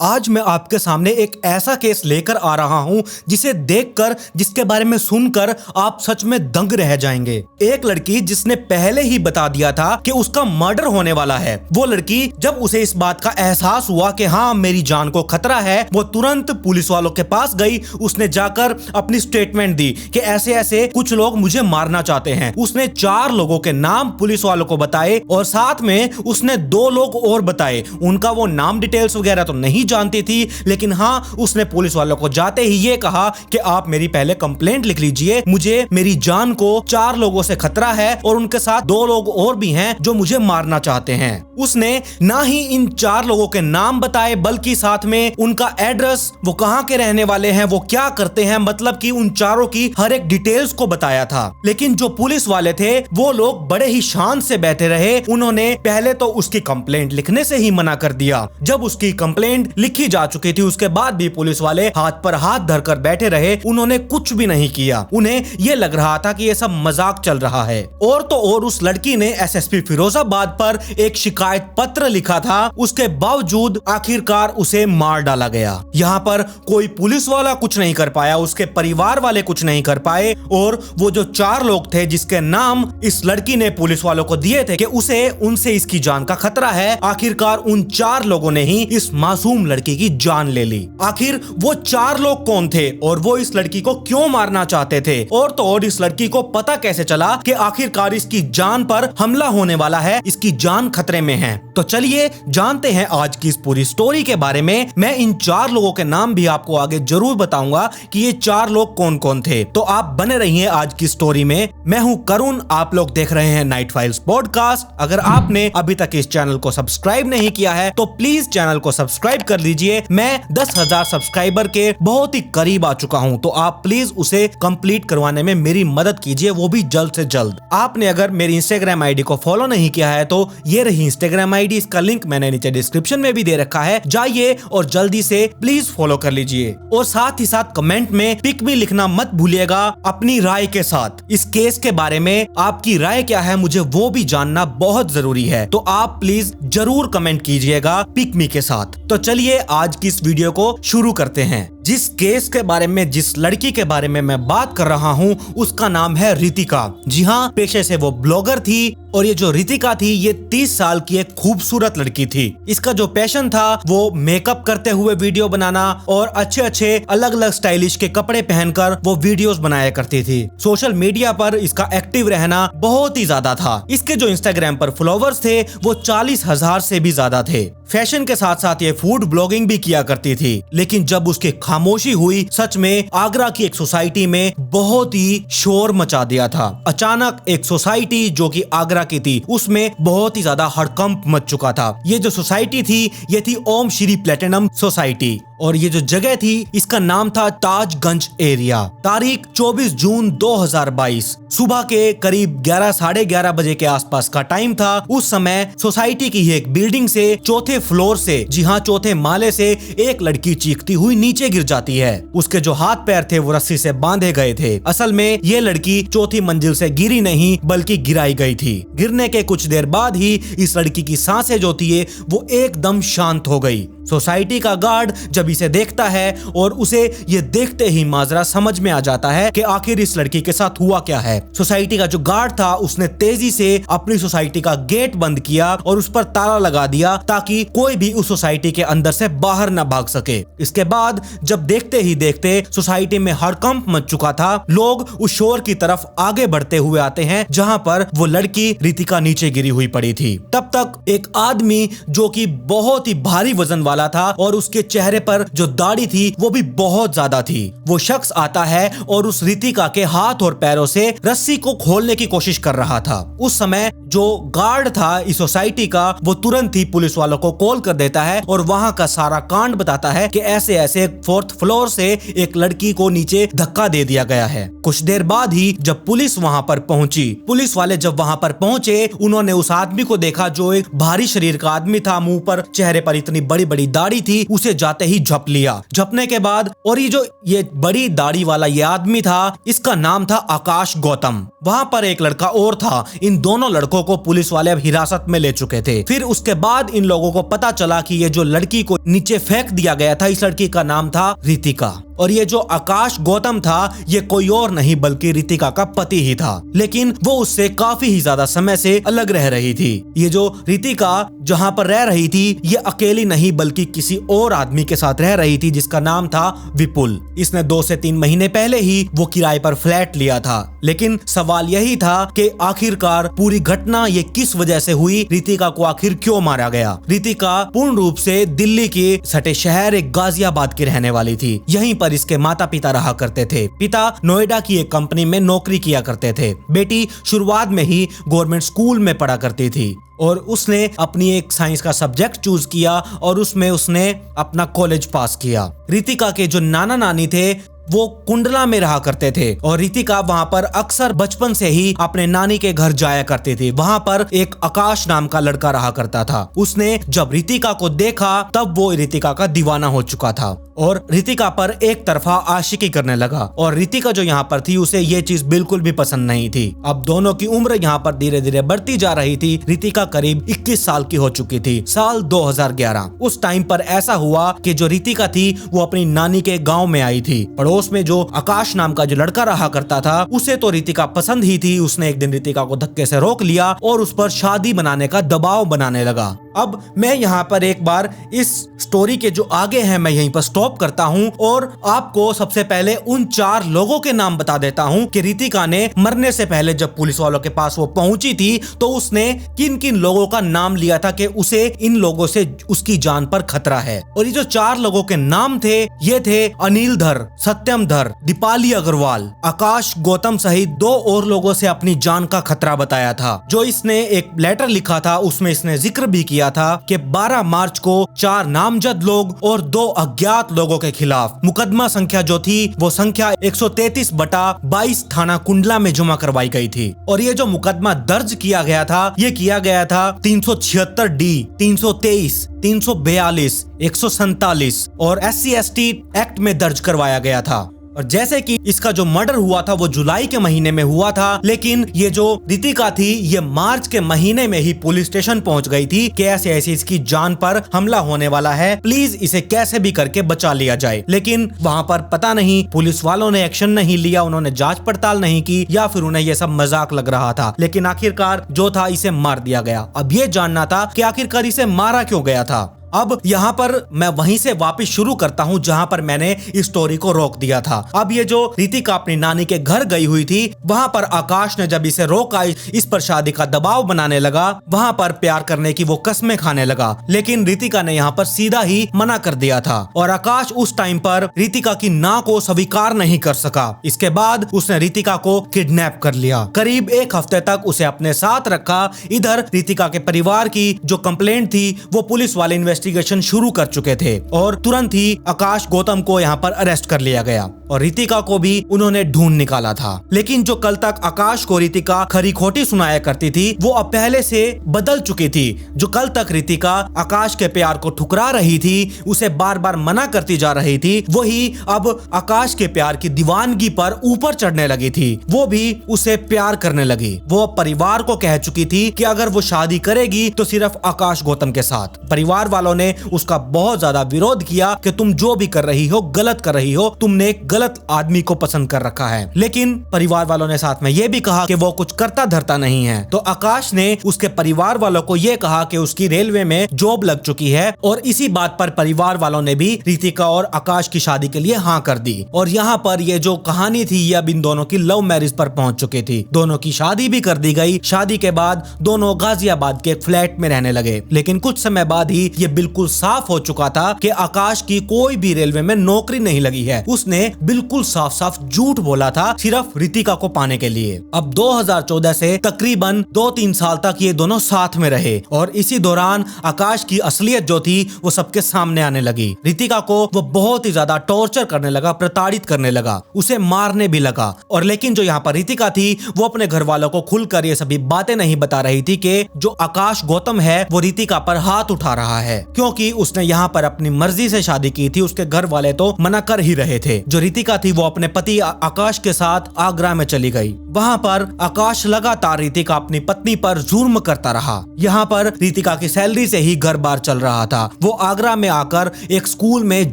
आज मैं आपके सामने एक ऐसा केस लेकर आ रहा हूं जिसे देखकर, जिसके बारे में सुनकर आप सच में दंग रह जाएंगे। एक लड़की जिसने पहले ही बता दिया था कि उसका मर्डर होने वाला है। वो लड़की जब उसे इस बात का एहसास हुआ कि हाँ मेरी जान को खतरा है, वो तुरंत पुलिस वालों के पास गई। उसने जाकर अपनी स्टेटमेंट दी कि ऐसे ऐसे कुछ लोग मुझे मारना चाहते हैं। उसने 4 लोगों के नाम पुलिस वालों को बताए और साथ में उसने 2 लोग और बताए। उनका वो नाम डिटेल्स वगैरह तो नहीं जानती थी, लेकिन हाँ उसने पुलिस वालों को जाते ही ये कहा कि आप मेरी पहले कंप्लेंट लिख लीजिए, मुझे मेरी जान को 4 लोगों से खतरा है और उनके साथ 2 लोग और भी हैं जो मुझे मारना चाहते हैं। उसने ना ही इन 4 लोगों के नाम बताए बल्कि साथ में उनका एड्रेस, वो कहाँ के रहने वाले हैं, वो क्या करते हैं, मतलब कि उन चारों की हर एक डिटेल्स को बताया था। लेकिन जो पुलिस वाले थे वो लोग बड़े ही शान से बैठे रहे। उन्होंने पहले तो उसकी कंप्लेंट लिखने से ही मना कर दिया। जब उसकी कंप्लेंट लिखी जा चुकी थी उसके बाद भी पुलिस वाले हाथ पर हाथ धरकर बैठे रहे। उन्होंने कुछ भी नहीं किया। उन्हें यह लग रहा था कि यह सब मजाक चल रहा है। और तो और उस लड़की ने एसएसपी फिरोजाबाद पर एक शिकायत पत्र लिखा था। उसके बावजूद आखिरकार उसे मार डाला गया। यहाँ पर कोई पुलिस वाला कुछ नहीं कर पाया, उसके परिवार वाले कुछ नहीं कर पाए। और वो जो 4 लोग थे जिसके नाम इस लड़की ने पुलिस वालों को दिए थे कि उनसे इसकी जान का खतरा है, आखिरकार उन 4 लोगों ने ही इस मासूम लड़की की जान ले ली। आखिर वो 4 लोग कौन थे और वो इस लड़की को क्यों मारना चाहते थे, और तो और इस लड़की को पता कैसे चला कि आखिरकार इसकी जान पर हमला होने वाला है, इसकी जान खतरे में है। तो चलिए जानते हैं आज की इस पूरी स्टोरी के बारे में। मैं इन 4 लोगों के नाम भी आपको आगे जरूर बताऊंगा कि ये 4 लोग कौन कौन थे। तो आप बने रहिए आज की स्टोरी में। मैं हूं करुण, आप लोग देख रहे हैं नाइट फाइल्स पॉडकास्ट। अगर आपने अभी तक इस चैनल को सब्सक्राइब नहीं किया है तो प्लीज चैनल को सब्सक्राइब कर लीजिए। मैं 10,000 सब्सक्राइबर के बहुत ही करीब आ चुका हूं, तो आप प्लीज उसे कंप्लीट करवाने में मेरी मदद कीजिए, वो भी जल्द से जल्द। आपने अगर मेरी इंस्टाग्राम आईडी को फॉलो नहीं किया है तो ये रही इंस्टाग्राम आईडी, इसका लिंक मैंने नीचे डिस्क्रिप्शन में भी दे रखा है, जाइए और जल्दी से प्लीज फॉलो कर लीजिए। और साथ ही साथ कमेंट में पिक मी लिखना मत भूलिएगा अपनी राय के साथ। इस केस के बारे में आपकी राय क्या है, मुझे वो भी जानना बहुत जरूरी है, तो आप प्लीज जरूर कमेंट कीजिएगा पिक मी के साथ। तो चलिए आज की इस वीडियो को शुरू करते हैं। जिस केस के बारे में, जिस लड़की के बारे में मैं बात कर रहा हूँ उसका नाम है रितिका। जी हाँ, पेशे से वो ब्लॉगर थी और ये जो रितिका थी ये 30 साल की एक खूबसूरत लड़की थी। इसका जो पैशन था वो मेकअप करते हुए वीडियो बनाना और अच्छे अच्छे अलग अलग स्टाइलिश के कपड़े पहनकर वो वीडियोस बनाया करती थी। सोशल मीडिया पर इसका एक्टिव रहना बहुत ही ज्यादा था। इसके जो इंस्टाग्राम पर फॉलोवर्स थे वो 40,000 से भी ज्यादा थे। फैशन के साथ साथ ये फूड ब्लॉगिंग भी किया करती थी। लेकिन जब उसकी खामोशी हुई, सच में आगरा की एक सोसाइटी में बहुत ही शोर मचा दिया था। अचानक एक सोसाइटी जो कि आगरा की थी उसमें बहुत ही ज्यादा हड़कंप मच चुका था। ये जो सोसाइटी थी ये थी ओम श्री प्लेटिनम सोसाइटी और ये जो जगह थी इसका नाम था ताजगंज एरिया। तारीख 24 जून 2022 सुबह के करीब 11 साढ़े 11 बजे के आसपास का टाइम था। उस समय सोसाइटी की एक बिल्डिंग से 4थे फ्लोर से, जी हाँ 4थे माले से एक लड़की चीखती हुई नीचे गिर जाती है। उसके जो हाथ पैर थे वो रस्सी से बांधे गए थे। असल में ये लड़की 4थी मंजिल से गिरी नहीं बल्कि गिराई गई थी। गिरने के कुछ देर बाद ही इस लड़की की सांसें जो थी वो एकदम शांत हो गई। सोसाइटी का गार्ड जब इसे देखता है और उसे ये देखते ही माजरा समझ में आ जाता है कि आखिर इस लड़की के साथ हुआ क्या है। सोसाइटी का जो गार्ड था उसने तेजी से अपनी सोसाइटी का गेट बंद किया और उस पर ताला लगा दिया ताकि कोई भी उस सोसाइटी के अंदर से बाहर न भाग सके। इसके बाद जब देखते ही देखते सोसाइटी में हड़कंप मच चुका था, लोग उस शोर की तरफ आगे बढ़ते हुए आते हैं जहां पर वो लड़की रितिका नीचे गिरी हुई पड़ी थी। तब तक एक आदमी जो कि बहुत ही भारी वजन वाला था और उसके चेहरे पर जो दाढ़ी थी वो भी बहुत ज्यादा थी, वो शख्स आता है और उस रितिका के हाथ और पैरों से रस्सी को खोलने की कोशिश कर रहा था। उस समय जो गार्ड था इस सोसाइटी का वो तुरंत ही पुलिस वालों को कॉल कर देता है और वहां का सारा कांड बताता है कि ऐसे ऐसे 4th फ्लोर से एक लड़की को नीचे धक्का दे दिया गया है। कुछ देर बाद ही जब पुलिस वहां पर पहुंची, पुलिस वाले जब वहां पर पहुंचे उन्होंने उस आदमी को देखा जो एक भारी शरीर का आदमी था, मुंह पर चेहरे पर इतनी बड़ी बड़ी दाढ़ी थी, उसे जाते ही झप लिया। झपने के बाद और ये बड़ी दाढ़ी वाला ये आदमी था, इसका नाम था आकाश गौतम। वहाँ पर एक लड़का और था। इन दोनों लड़कों को पुलिस वाले अब हिरासत में ले चुके थे। फिर उसके बाद इन लोगों को पता चला कि ये जो लड़की को नीचे फेंक दिया गया था, इस लड़की का नाम था रितिका, और ये जो आकाश गौतम था ये कोई और नहीं बल्कि रितिका का पति ही था। लेकिन वो उससे काफी ही ज्यादा समय से अलग रह रही थी। ये जो रितिका जहाँ पर रह रही थी ये अकेली नहीं बल्कि किसी और आदमी के साथ रह रही थी जिसका नाम था विपुल। इसने 2 से 3 महीने पहले ही वो किराए पर फ्लैट लिया था। लेकिन सवाल यही था कि आखिरकार पूरी घटना ये किस वजह से हुई, रितिका को आखिर क्यों मारा गया। रितिका पूर्ण रूप से दिल्ली के सटे शहर एक गाजियाबाद की रहने वाली थी। यहीं पर इसके माता पिता रहा करते थे। पिता नोएडा की एक कंपनी में नौकरी किया करते थे। बेटी शुरुआत में ही गवर्नमेंट स्कूल में पढ़ा करती थी और उसने अपनी एक साइंस का सब्जेक्ट चूज किया और उसमें उसने अपना कॉलेज पास किया। रितिका के जो नाना नानी थे वो कुंडला में रहा करते थे और रितिका वहां पर अक्सर बचपन से ही अपने नानी के घर जाया करती थी। वहां पर एक आकाश नाम का लड़का रहा करता था। उसने जब रितिका को देखा तब वो रितिका का दीवाना हो चुका था और रितिका पर एक तरफा आशिकी करने लगा और रितिका जो यहाँ पर थी उसे ये चीज बिल्कुल भी पसंद नहीं थी। अब दोनों की उम्र यहाँ पर धीरे धीरे बढ़ती जा रही थी। रितिका करीब 21 साल की हो चुकी थी। साल 2011 उस टाइम पर ऐसा हुआ कि जो रितिका थी वो अपनी नानी के गाँव में आई थी। पड़ोस में जो आकाश नाम का जो लड़का रहा करता था उसे तो रितिका पसंद ही थी। उसने एक दिन रितिका को धक्के से रोक लिया और उस पर शादी बनाने का दबाव बनाने लगा। अब मैं यहाँ पर एक बार इस स्टोरी के जो आगे है मैं यहीं पर स्टॉप करता हूँ और आपको सबसे पहले उन 4 लोगों के नाम बता देता हूँ कि रितिका ने मरने से पहले जब पुलिस वालों के पास वो पहुंची थी तो उसने किन किन लोगों का नाम लिया था कि उसे इन लोगों से उसकी जान पर खतरा है। और ये जो 4 लोगों के नाम थे ये थे अनिल धर, सत्यम धर, दीपाली अग्रवाल, आकाश गौतम सहित 2 और लोगों से अपनी जान का खतरा बताया था। जो इसने एक लेटर लिखा था उसमें इसने जिक्र भी किया था कि 12 मार्च को 4 नामजद लोग और 2 अज्ञात लोगों के खिलाफ मुकदमा संख्या जो थी वो संख्या 133/22 थाना कुंडला में जमा करवाई गई थी। और ये जो मुकदमा दर्ज किया गया था ये किया गया था 376D, 323, 342, 147 और SC/ST एक्ट में दर्ज करवाया गया था। और जैसे कि इसका जो मर्डर हुआ था वो जुलाई के महीने में हुआ था, लेकिन ये जो रितिका थी ये मार्च के महीने में ही पुलिस स्टेशन पहुंच गई थी कि ऐसे ऐसे इसकी जान पर हमला होने वाला है, प्लीज इसे कैसे भी करके बचा लिया जाए। लेकिन वहां पर पता नहीं पुलिस वालों ने एक्शन नहीं लिया, उन्होंने जांच पड़ताल नहीं की या फिर उन्हें ये सब मजाक लग रहा था। लेकिन आखिरकार जो था इसे मार दिया गया। अब ये जानना था कि आखिरकार इसे मारा क्यों गया था। अब यहाँ पर मैं वहीं से वापस शुरू करता हूँ जहाँ पर मैंने इस स्टोरी को रोक दिया था। अब ये जो रितिका अपनी नानी के घर गई हुई थी वहाँ पर आकाश ने जब इसे रोका, इस पर शादी का दबाव बनाने लगा, वहाँ पर प्यार करने की वो कस्में खाने लगा। लेकिन रितिका ने यहाँ पर सीधा ही मना कर दिया था और आकाश उस टाइम पर रितिका की ना को स्वीकार नहीं कर सका। इसके बाद उसने रितिका को किडनैप कर लिया। करीब 1 हफ्ते तक उसे अपने साथ रखा। इधर रितिका के परिवार की जो कंप्लेंट थी वो पुलिस वाले इन्वेस्टिगेशन शुरू कर चुके थे और तुरंत ही आकाश गौतम को यहाँ पर अरेस्ट कर लिया गया और रितिका को भी उन्होंने ढूंढ निकाला था। लेकिन जो कल तक आकाश को रितिका खरी खोटी सुनाया करती थी वो अब पहले से बदल चुकी थी। जो कल तक रितिका आकाश के प्यार को ठुकरा रही थी, उसे बार बार मना करती जा रही थी, वही अब आकाश के प्यार की दीवानगी पर ऊपर चढ़ने लगी थी। वो भी उसे प्यार करने लगी। वो परिवार को कह चुकी थी कि अगर वो शादी करेगी तो सिर्फ आकाश गौतम के साथ। परिवार वालों ने उसका बहुत ज्यादा विरोध किया कि तुम जो भी कर रही हो गलत कर रही हो, तुमने एक गलत आदमी को पसंद कर रखा है। लेकिन परिवार वालों ने साथ में ये भी कहा कि वो कुछ करता धरता नहीं है। तो आकाश ने उसके परिवार वालों को ये कहा कि उसकी रेलवे में जॉब लग चुकी है और इसी बात पर परिवार वालों ने भी रितिका और आकाश की शादी के लिए हाँ कर दी। और यहाँ पर ये जो कहानी थी ये अब इन दोनों की लव मैरिज पर पहुंच चुकी थी। दोनों की शादी भी कर दी गई। शादी के बाद दोनों गाजियाबाद के एक फ्लैट में रहने लगे। लेकिन कुछ समय बाद ही ये बिल्कुल साफ हो चुका था कि आकाश की कोई भी रेलवे में नौकरी नहीं लगी है। उसने बिल्कुल साफ साफ झूठ बोला था सिर्फ रितिका को पाने के लिए। अब 2014 से तकरीबन 2-3 साल तक ये दोनों साथ में रहे और इसी दौरान आकाश की असलियत जो थी वो सबके सामने आने लगी। रितिका को वो बहुत ही ज्यादा टॉर्चर करने लगा, प्रताड़ित करने लगा, उसे मारने भी लगा। और लेकिन जो यहाँ पर रितिका थी वो अपने घर वालों को खुलकर ये सभी बातें नहीं बता रही थी कि जो आकाश गौतम है वो रितिका पर हाथ उठा रहा है। क्योंकि उसने यहाँ पर अपनी मर्जी से शादी की थी। उसके घर वाले तो मना कर ही रहे थे। जो रितिका थी वो अपने पति आकाश के साथ आगरा में चली गई। वहाँ पर आकाश लगातार रितिका अपनी पत्नी पर जुर्म करता रहा। यहाँ पर रितिका की सैलरी से ही घर बार चल रहा था। वो आगरा में आकर एक स्कूल में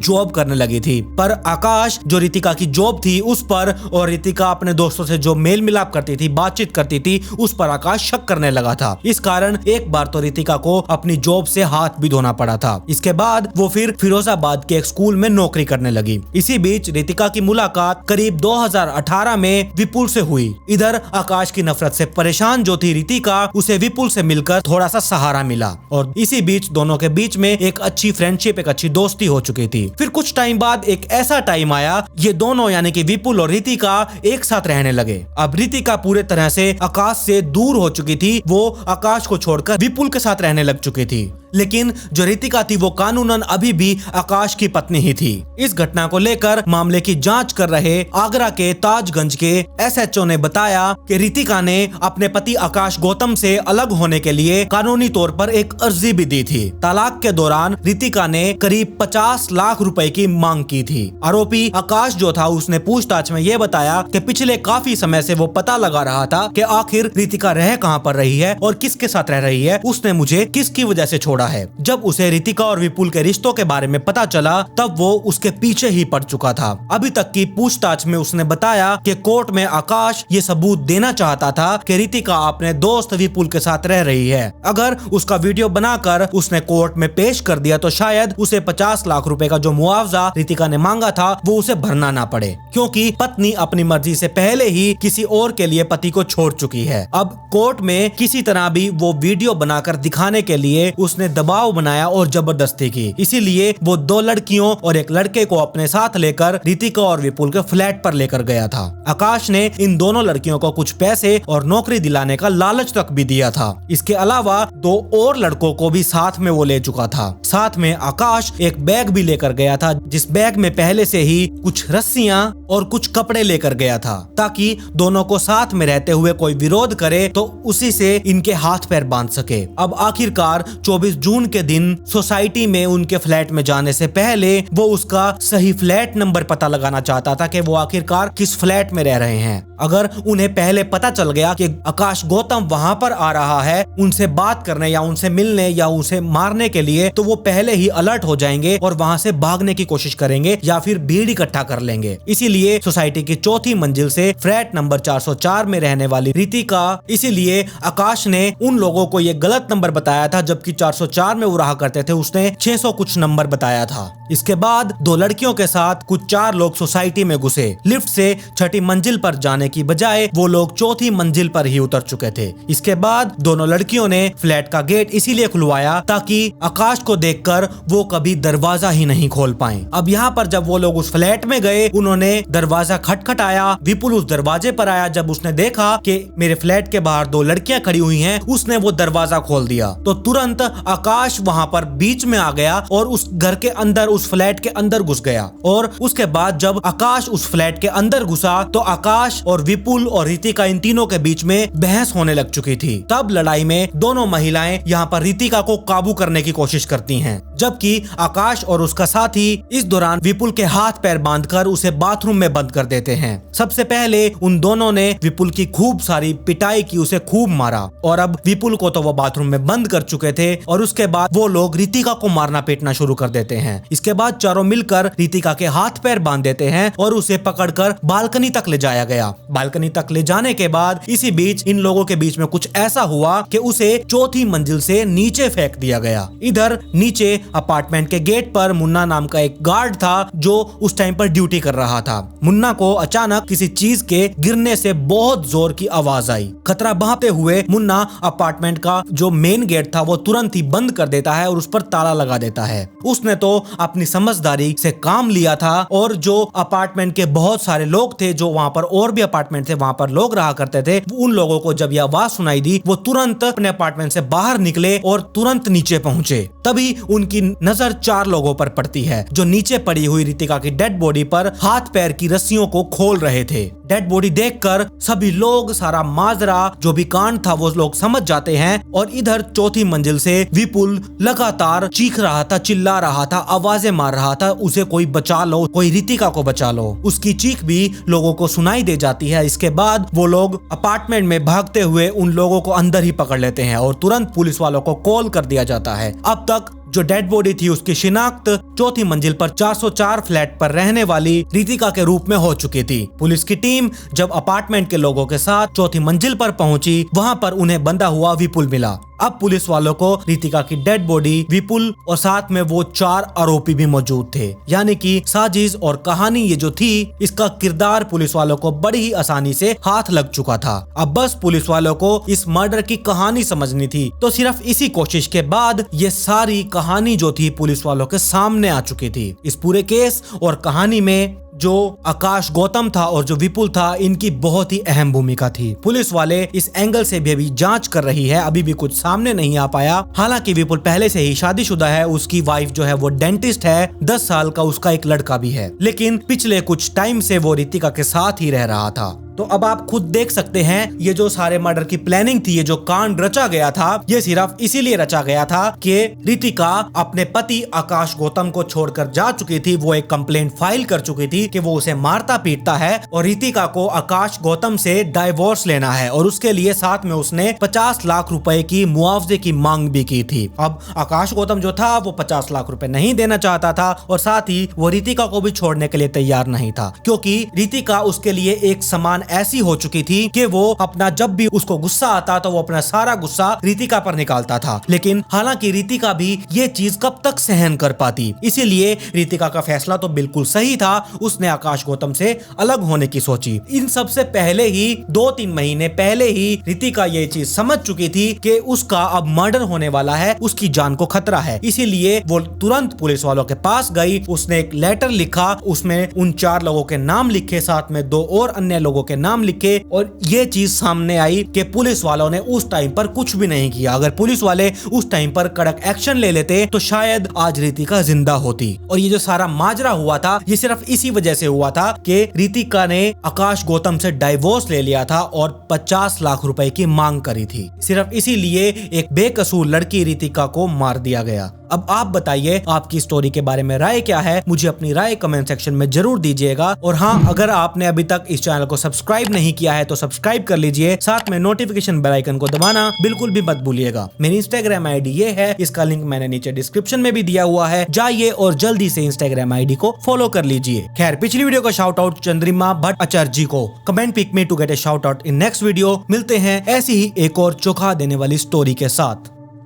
जॉब करने लगी थी, पर आकाश जो रितिका की जॉब थी उस पर और रितिका अपने दोस्तों से जो मेल मिलाप करती थी, बातचीत करती थी, उस पर आकाश शक करने लगा था। इस कारण एक बार तो रितिका को अपनी जॉब से हाथ भी धोना पड़ा था। इसके बाद वो फिर फिरोजाबाद के एक स्कूल में नौकरी करने लगी। इसी बीच रितिका की मुलाकात करीब 2018 में विपुल से हुई। इधर आकाश की नफरत से परेशान जो थी रितिका, उसे विपुल से मिलकर थोड़ा सा सहारा मिला और इसी बीच दोनों के बीच में एक अच्छी फ्रेंडशिप, एक अच्छी दोस्ती हो चुकी थी। फिर कुछ टाइम बाद एक ऐसा टाइम आया, ये दोनों यानी कि विपुल और रितिका एक साथ रहने लगे। अब रितिका पूरे तरह से आकाश से दूर हो चुकी थी। वो आकाश को छोड़कर विपुल के साथ रहने लग चुकी थी, लेकिन जो रितिका थी वो कानूनन अभी भी आकाश की पत्नी ही थी। इस घटना को लेकर मामले की जांच कर रहे आगरा के ताजगंज के एसएचओ ने बताया कि रितिका ने अपने पति आकाश गौतम से अलग होने के लिए कानूनी तौर पर एक अर्जी भी दी थी। तलाक के दौरान रितिका ने करीब 50 लाख रुपए की मांग की थी। आरोपी आकाश जो था उसने पूछताछ में ये बताया कि पिछले काफी समय से वो पता लगा रहा था कि आखिर रितिका रह कहां पर रही है और किसके साथ रह रही है, उसने मुझे किसकी वजह से छोड़ा है। जब उसे रितिका और विपुल के रिश्तों के बारे में पता चला तब वो उसके पीछे ही पड़ चुका था। अभी तक की पूछताछ में उसने बताया कि कोर्ट में आकाश ये सबूत देना चाहता था कि रितिका अपने दोस्त विपुल के साथ रह रही है। अगर उसका वीडियो बनाकर उसने कोर्ट में पेश कर दिया तो शायद उसे 50 लाख रुपए का जो मुआवजा रितिका ने मांगा था वो उसे भरना ना पड़े, क्योंकि पत्नी अपनी मर्जी से पहले ही किसी और के लिए पति को छोड़ चुकी है। अब कोर्ट में किसी तरह भी वो वीडियो बनाकर दिखाने के लिए उसने दबाव बनाया और जबरदस्ती की। इसीलिए वो 2 लड़कियों और एक लड़के को अपने साथ लेकर रितिका और विपुल के फ्लैट पर लेकर गया था। आकाश ने इन दोनों लड़कियों को कुछ पैसे और नौकरी दिलाने का लालच तक भी दिया था। इसके अलावा 2 और लड़कों को भी साथ में वो ले चुका था। साथ में आकाश एक बैग भी लेकर गया था, जिस बैग में पहले से ही कुछ रस्सियां और कुछ कपड़े लेकर गया था, ताकि दोनों को साथ में रहते हुए कोई विरोध करे तो उसी से इनके हाथ पैर बांध सके। अब आखिरकार 24 जून के दिन सोसाइटी में उनके फ्लैट में जाने से पहले वो उसका सही फ्लैट नंबर पता लगाना चाहता था कि वो आखिरकार किस फ्लैट में रह रहे हैं। अगर उन्हें पहले पता चल गया कि आकाश गौतम वहां पर आ रहा है उनसे बात करने या उनसे मिलने या उसे मारने के लिए, तो वो पहले ही अलर्ट हो जाएंगे और वहां से भागने की कोशिश करेंगे या फिर भीड़ इकट्ठा कर लेंगे। इसीलिए सोसाइटी की 4थी मंजिल से फ्लैट नंबर 404 में रहने वाली रितिका, इसीलिए आकाश ने उन लोगों को ये गलत नंबर बताया था, जबकि 404 में वो रहा करते थे उसने 600 कुछ नंबर बताया था। इसके बाद 2 लड़कियों के साथ कुछ 4 लोग सोसाइटी में घुसे। लिफ्ट से 6ठी मंजिल पर जाने की बजाय वो लोग 4थी मंजिल पर ही उतर चुके थे। इसके बाद दोनों लड़कियों ने फ्लैट का गेट इसीलिए खुलवाया ताकि आकाश को देखकर वो कभी दरवाजा ही नहीं खोल पाए। अब यहाँ पर जब वो लोग उस फ्लैट में गए, उन्होंने दरवाजा खटखटाया। विपुल उस दरवाजे पर आया। जब उसने देखा कि मेरे फ्लैट के बाहर 2 लड़कियां खड़ी हुई हैं, उसने वो दरवाजा खोल दिया। तो तुरंत आकाश वहां पर बीच में आ गया और उस घर के अंदर, उस फ्लैट के अंदर घुस गया। और उसके बाद जब आकाश उस फ्लैट के अंदर घुसा तो आकाश और विपुल और रितिका, इन तीनों के बीच में बहस होने लग चुकी थी। तब लड़ाई में दोनों महिलाएं यहाँ पर रितिका को काबू करने की कोशिश करती हैं, जबकि आकाश और उसका साथी इस दौरान विपुल के हाथ पैर बांधकर उसे बाथरूम में बंद कर देते हैं। सबसे पहले उन दोनों ने विपुल की खूब सारी पिटाई की, उसे खूब मारा। और अब विपुल को तो वो बाथरूम में बंद कर चुके थे और उसके बाद वो लोग रितिका को मारना पीटना शुरू कर देते हैं। इसके बाद चारों मिलकर रितिका के हाथ पैर बांध देते हैं और उसे पकड़कर बालकनी तक ले जाया गया। बालकनी तक ले जाने के बाद इसी बीच इन लोगों के बीच में कुछ ऐसा हुआ कि उसे 4थी मंजिल से नीचे फेंक दिया गया। इधर नीचे अपार्टमेंट के गेट पर मुन्ना नाम का एक गार्ड था जो उस टाइम पर ड्यूटी कर रहा था। मुन्ना को अचानक किसी चीज के गिरने से बहुत जोर की आवाज आई। खतरा बहाते हुए मुन्ना अपार्टमेंट का जो मेन गेट था वो तुरंत ही बंद कर देता है और उस पर ताला लगा देता है। उसने तो अपनी समझदारी से काम लिया था और जो अपार्टमेंट के बहुत सारे लोग थे, जो वहां पर और भी अपार्टमेंट थे, वहां पर लोग रहा करते थे, उन लोगों को जब यह आवाज सुनाई दी वो तुरंत अपने अपार्टमेंट से बाहर निकले और तुरंत नीचे पहुंचे। तभी उनकी की नजर 4 लोगों पर पड़ती है जो नीचे पड़ी हुई रितिका की डेड बॉडी पर हाथ पैर की रस्सियों को खोल रहे थे। डेड बॉडी देखकर सभी लोग सारा माजरा जो भी कांड था वो लोग समझ जाते हैं और इधर चौथी मंजिल से विपुल लगातार चीख रहा था, चिल्ला रहा था, आवाजें मार रहा था, उसे कोई बचा लो, कोई रितिका को बचा लो। उसकी चीख भी लोगों को सुनाई दे जाती है। इसके बाद वो लोग अपार्टमेंट में भागते हुए उन लोगों को अंदर ही पकड़ लेते हैं और तुरंत पुलिस वालों को कॉल कर दिया जाता है। अब तक जो डेड बॉडी थी उसकी शिनाख्त चौथी मंजिल पर 404 फ्लैट पर रहने वाली रितिका के रूप में हो चुकी थी। पुलिस की टीम जब अपार्टमेंट के लोगों के साथ चौथी मंजिल पर पहुंची, वहां पर उन्हें बंधा हुआ विपुल मिला। अब पुलिस वालों को रितिका की डेड बॉडी, विपुल और साथ में वो 4 आरोपी भी मौजूद थे। यानी कि साजिश और कहानी ये जो थी, इसका किरदार पुलिस वालों को बड़ी ही आसानी से हाथ लग चुका था। अब बस पुलिस वालों को इस मर्डर की कहानी समझनी थी। तो सिर्फ इसी कोशिश के बाद ये सारी कहानी जो थी पुलिस वालों के सामने आ चुकी थी। इस पूरे केस और कहानी में जो आकाश गौतम था और जो विपुल था, इनकी बहुत ही अहम भूमिका थी। पुलिस वाले इस एंगल से भी अभी जांच कर रही है, अभी भी कुछ सामने नहीं आ पाया। हालांकि विपुल पहले से ही शादीशुदा है, उसकी वाइफ जो है वो डेंटिस्ट है, 10 साल का उसका एक लड़का भी है, लेकिन पिछले कुछ टाइम से वो रितिका के साथ ही रह रहा था। तो अब आप खुद देख सकते हैं ये जो सारे मर्डर की प्लानिंग थी, ये जो कांड रचा गया था, ये सिर्फ इसीलिए रचा गया था कि रितिका अपने पति आकाश गौतम को छोड़कर जा चुकी थी। वो एक कंप्लेंट फाइल कर चुकी थी कि वो उसे मारता पीटता है और रितिका को आकाश गौतम से डाइवोर्स लेना है और उसके लिए साथ में उसने 50 लाख रुपए की मुआवजे की मांग भी की थी। अब आकाश गौतम जो था वो 50 लाख रुपए नहीं देना चाहता था और साथ ही वो रितिका को भी छोड़ने के लिए तैयार नहीं था, क्योंकि रितिका उसके लिए एक समान ऐसी हो चुकी थी कि वो अपना जब भी उसको गुस्सा आता तो वो अपना सारा गुस्सा रितिका पर निकालता था। लेकिन हालांकि रितिका भी ये चीज कब तक सहन कर पाती, इसीलिए रितिका का फैसला तो बिल्कुल सही था, उसने आकाश गौतम से अलग होने की सोची। इन सबसे पहले ही 2-3 महीने पहले ही रितिका ये चीज समझ चुकी थी कि उसका अब मर्डर होने वाला है, उसकी जान को खतरा है। इसीलिए वो तुरंत पुलिस वालों के पास गई, उसने एक लेटर लिखा, उसमें उन 4 लोगों के नाम लिखे, साथ में 2 और अन्य लोगों के नाम लिखे और ये चीज सामने आई कि पुलिस वालों ने उस टाइम पर कुछ भी नहीं किया। अगर पुलिस वाले उस टाइम पर कड़क एक्शन ले लेते तो शायद आज रितिका जिंदा होती। और ये जो सारा माजरा हुआ था, ये सिर्फ इसी वजह से हुआ था कि रितिका ने आकाश गौतम से डाइवोर्स ले लिया था और 50 लाख रुपए की मांग करी थी। सिर्फ इसीलिए एक बेकसूर लड़की रितिका को मार दिया गया। अब आप बताइए आपकी स्टोरी के बारे में राय क्या है, मुझे अपनी राय कमेंट सेक्शन में जरूर दीजिएगा। और हाँ, अगर आपने अभी तक इस चैनल को सब्सक्राइब नहीं किया है तो सब्सक्राइब कर लीजिए, साथ में नोटिफिकेशन बेल आइकन को दबाना बिल्कुल भी मत भूलिएगा। मेरी इंस्टाग्राम आईडी ये है, इसका लिंक मैंने नीचे डिस्क्रिप्शन में भी दिया हुआ है, जाइए और जल्दी से इंस्टाग्राम आईडी को फॉलो कर लीजिए। खैर, पिछली वीडियो का शाउट आउट चंद्रिमा भट्टाचार्य जी को। Comment pick me to get a shout out in next video. मिलते हैं ऐसी ही एक और चौंका देने वाली स्टोरी के साथ।